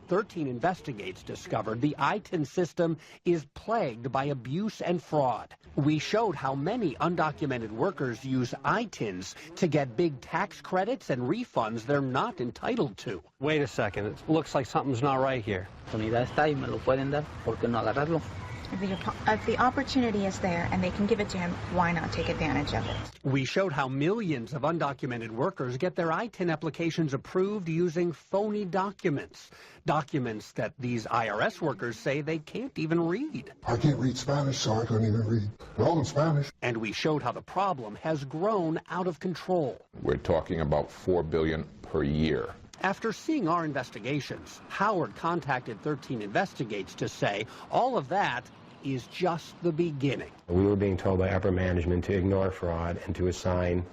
13 Investigates discovered the ITIN system is plagued by abuse and fraud. We showed how many undocumented workers use ITINs to get big tax credits and refunds they're not entitled to. Wait a second, it looks like something's not right here. If the opportunity is there and they can give it to him, why not take advantage of it? We showed how millions of undocumented workers get their ITIN applications approved using phony documents. Documents that these IRS workers say they can't even read. I can't read Spanish, so I couldn't even read. They're all in Spanish. And we showed how the problem has grown out of control. We're talking about $4 billion per year. After seeing our investigations, Howard contacted 13 Investigates to say all of that is just the beginning. We were being told by upper management to ignore fraud and to assign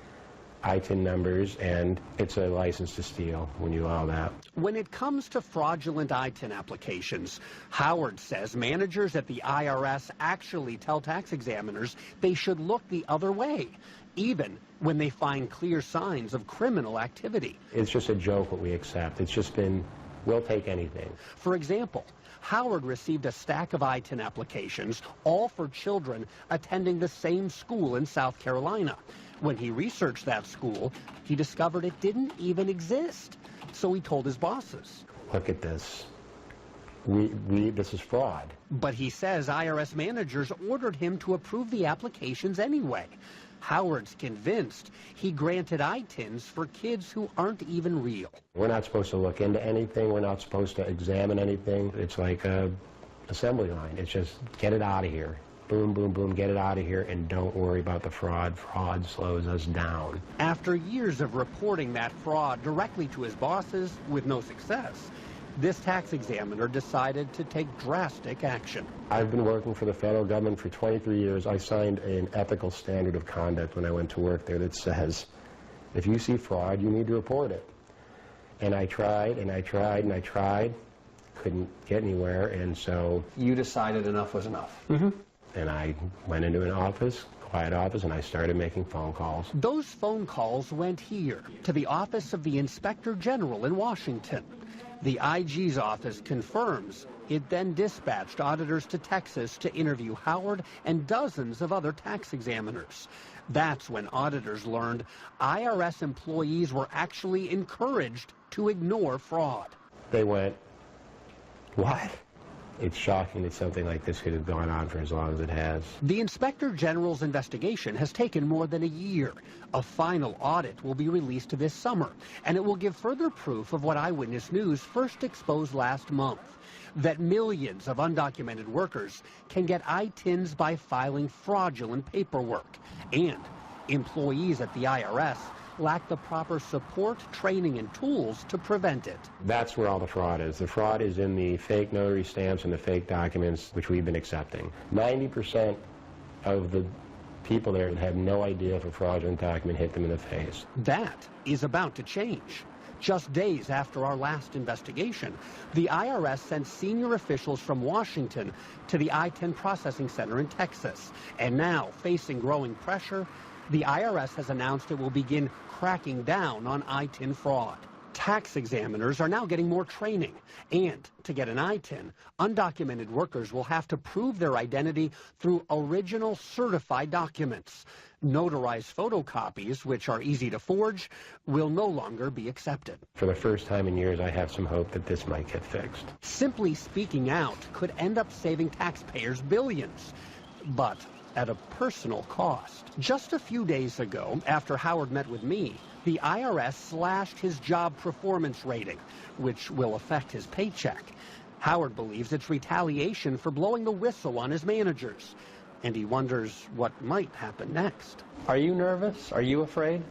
ITIN numbers, and it's a license to steal when you allow that. When it comes to fraudulent ITIN applications, Howard says managers at the IRS actually tell tax examiners they should look the other way, even when they find clear signs of criminal activity. It's just a joke what we accept. It's just been, we'll take anything. For example, Howard received a stack of ITIN applications, all for children attending the same school in South Carolina. When he researched that school, he discovered it didn't even exist. So he told his bosses. Look at this. This is fraud. But he says IRS managers ordered him to approve the applications anyway. Howard's convinced he granted ITINs for kids who aren't even real. We're not supposed to look into anything. We're not supposed to examine anything. It's like an assembly line. It's just get it out of here. Boom, boom, boom, get it out of here, and don't worry about the fraud. Fraud slows us down. After years of reporting that fraud directly to his bosses with no success, this tax examiner decided to take drastic action. I've been working for the federal government for 23 years. I signed an ethical standard of conduct when I went to work there that says, if you see fraud, you need to report it. And I tried, and I tried, and I tried. Couldn't get anywhere, and so... You decided enough was enough. Mm-hmm. And I went into an office, quiet office, and I started making phone calls. Those phone calls went here, to the office of the Inspector General in Washington. The IG's office confirms it then dispatched auditors to Texas to interview Howard and dozens of other tax examiners. That's when auditors learned IRS employees were actually encouraged to ignore fraud. They went, what? It's shocking that something like this could have gone on for as long as it has. The Inspector General's investigation has taken more than a year. A final audit will be released this summer, and it will give further proof of what Eyewitness News first exposed last month, that millions of undocumented workers can get ITINs by filing fraudulent paperwork, and employees at the IRS lack the proper support, training, and tools to prevent it. That's where all the fraud is. The fraud is in the fake notary stamps and the fake documents, which we've been accepting. 90% of the people there have no idea if a fraudulent document hit them in the face. That is about to change. Just days after our last investigation, the IRS sent senior officials from Washington to the ITIN processing center in Texas. And now, facing growing pressure, the IRS has announced it will begin cracking down on ITIN fraud. Tax examiners are now getting more training. And to get an ITIN, undocumented workers will have to prove their identity through original certified documents. Notarized photocopies, which are easy to forge, will no longer be accepted. For the first time in years, I have some hope that this might get fixed. Simply speaking out could end up saving taxpayers billions, but at a personal cost. Just a few days ago, after Howard met with me, the IRS slashed his job performance rating, which will affect his paycheck. Howard believes it's retaliation for blowing the whistle on his managers, and he wonders what might happen next. Are you nervous? Are you afraid?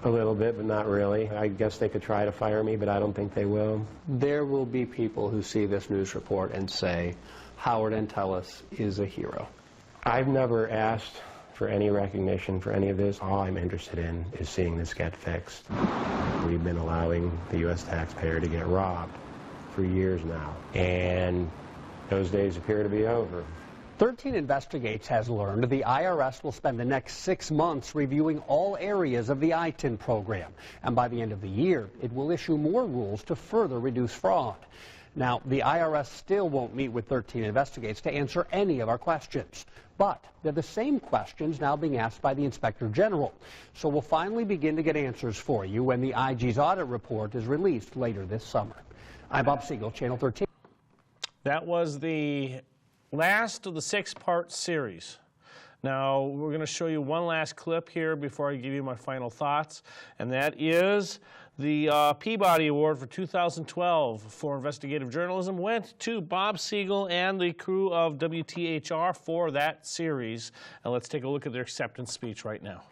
A little bit, but not really. I guess they could try to fire me, but I don't think they will. There will be people who see this news report and say, Howard Entellus is a hero. I've never asked for any recognition for any of this. All I'm interested in is seeing this get fixed. We've been allowing the U.S. taxpayer to get robbed for years now, and those days appear to be over. 13 Investigates has learned the IRS will spend the next 6 months reviewing all areas of the ITIN program. And by the end of the year, it will issue more rules to further reduce fraud. Now, the IRS still won't meet with 13 Investigates to answer any of our questions. But they're the same questions now being asked by the Inspector General. So we'll finally begin to get answers for you when the IG's audit report is released later this summer. I'm Bob Segall, Channel 13. That was the last of the 6-part series. Now, we're going to show you one last clip here before I give you my final thoughts, and that is the Peabody Award for 2012 for investigative journalism went to Bob Segall and the crew of Wthr for that series. And let's take a look at their acceptance speech right now.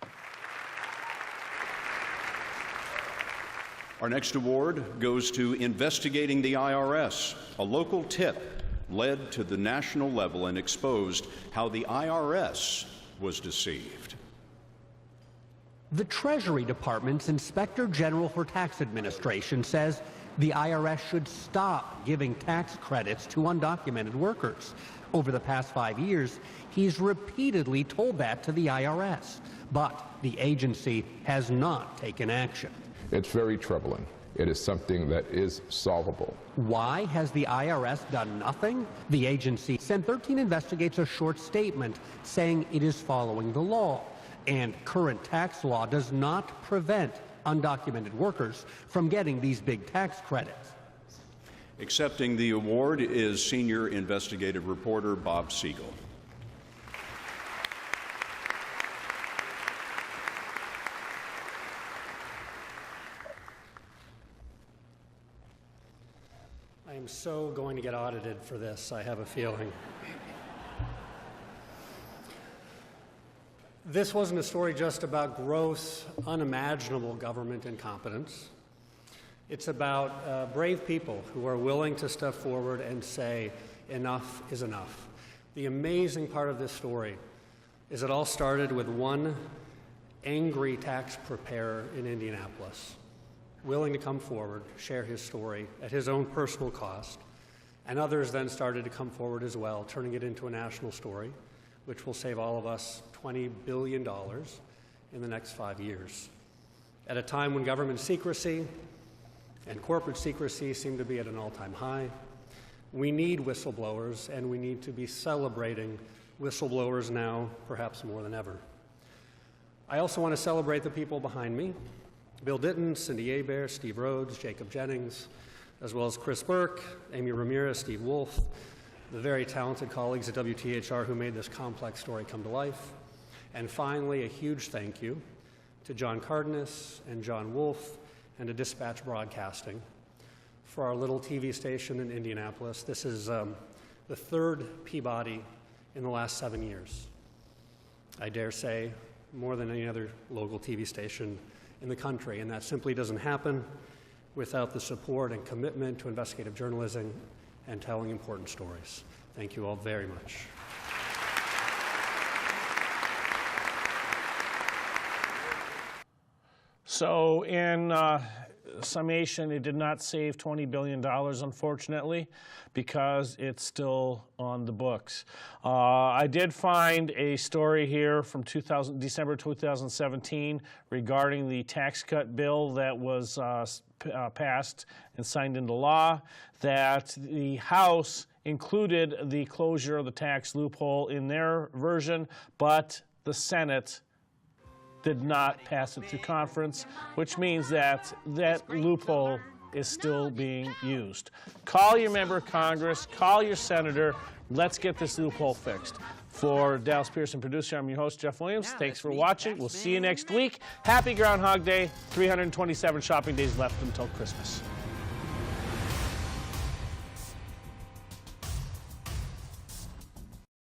Our next award goes to Investigating the IRS, a local tip led to the national level and exposed how the IRS was deceived. The Treasury Department's Inspector General for Tax Administration says the IRS should stop giving tax credits to undocumented workers. Over the past 5 years, he's repeatedly told that to the IRS, but the agency has not taken action. It's very troubling. It is something that is solvable. Why has the IRS done nothing? The agency sent 13 Investigates a short statement saying it is following the law. And current tax law does not prevent undocumented workers from getting these big tax credits. Accepting the award is Senior Investigative Reporter Bob Segall. I am so going to get audited for this, I have a feeling. This wasn't a story just about gross, unimaginable government incompetence. It's about brave people who are willing to step forward and say, enough is enough. The amazing part of this story is it all started with one angry tax preparer in Indianapolis, willing to come forward, share his story at his own personal cost, and others then started to come forward as well, turning it into a national story, which will save all of us $20 billion in the next 5 years. At a time when government secrecy and corporate secrecy seem to be at an all-time high, we need whistleblowers, and we need to be celebrating whistleblowers now, perhaps more than ever. I also want to celebrate the people behind me: Bill Ditton, Cindy Hebert, Steve Rhodes, Jacob Jennings, as well as Chris Burke, Amy Ramirez, Steve Wolf, the very talented colleagues at Wthr who made this complex story come to life. And finally, a huge thank you to John Cardenas and John Wolf and to Dispatch Broadcasting for our little TV station in Indianapolis. This is the third Peabody in the last 7 years. I dare say more than any other local TV station in the country, and that simply doesn't happen without the support and commitment to investigative journalism and telling important stories. Thank you all very much. So in summation, it did not save $20 billion, unfortunately, because it's still on the books. I did find a story here from December 2017 regarding the tax cut bill that was passed and signed into law, that the House included the closure of the tax loophole in their version, but the Senate did not pass it through conference, which means that that loophole is still being used. Call your member of Congress, call your senator, let's get this loophole fixed. For Dallas Pearson producer, I'm your host, Jeff Williams. Thanks for watching. We'll see you next week. Happy Groundhog Day. 327 shopping days left until Christmas.